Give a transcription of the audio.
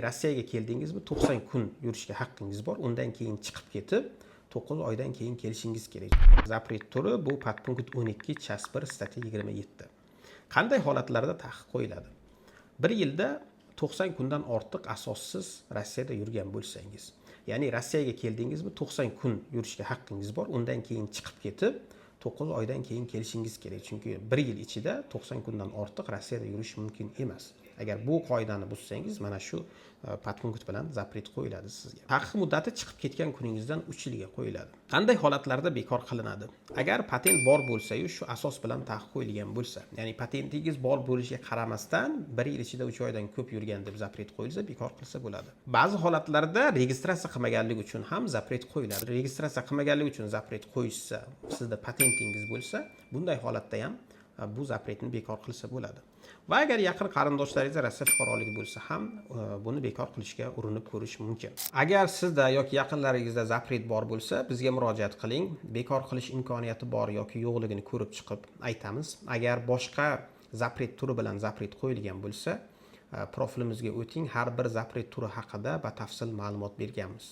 Rossiyaga keldingizmi 90 kun yurishga haqqingiz bor. Undan keyin chiqib ketib 9 oydan keyin kelishingiz kerak. Zapret turi bu podpunkt 12 chas 1 statiya 27. Qanday holatlarda taqiq qo'yiladi? Bir yilda 90 kundan ortiq asossiz Rossiyada yurgan bo'lsangiz, ya'ni Rossiyaga keldingizmi 90 kun yurishga haqqingiz bor. Undan keyin chiqib ketib 9 oydan keyin kelishingiz kerak. Chunki 1 yil ichida 90 kundan ortiq Rossiyada yurish mumkin emas. Agar bu qoidani buzsangiz, mana shu podpunkt bilan zapret qo'yiladi sizga. Taqiq muddati chiqib ketgan kuningizdan 3 yilga qo'yiladi. Qanday holatlarda bekor qilinadi? Agar patent bor bo'lsa-yu, shu asos bilan taqiq qo'yilgan bo'lsa, ya'ni patentingiz bor bo'lishiga qaramasdan 1 yil ichida 3 oydan ko'p yurgan deb zapret qo'yilsa, bekor qilsa bo'ladi. Ba'zi holatlarda registratsiya qilmaganligi uchun ham zapret qo'yiladi. Registratsiya qilmaganligi uchun zapret qo'yishsa, sizda patentingiz bo'lsa, bunday holatda ham bu zapretni bekor qilsa bo'ladi. Va agar yaqin qarindoshlaringiz Rossiya fuqaroligi bo'lsa ham buni bekor qilishga urinib ko'rish mumkin. Agar sizda yoki yaqinlaringizda zapret bor bo'lsa, bizga murojaat qiling. Bekor qilish imkoniyati bor yoki yo'qligini ko'rib chiqib aytamiz. Agar boshqa zapret turi bilan zapret qo'yilgan bo'lsa, profilimizga o'ting. Har bir zapret turi haqida batafsil ma'lumot berganmiz.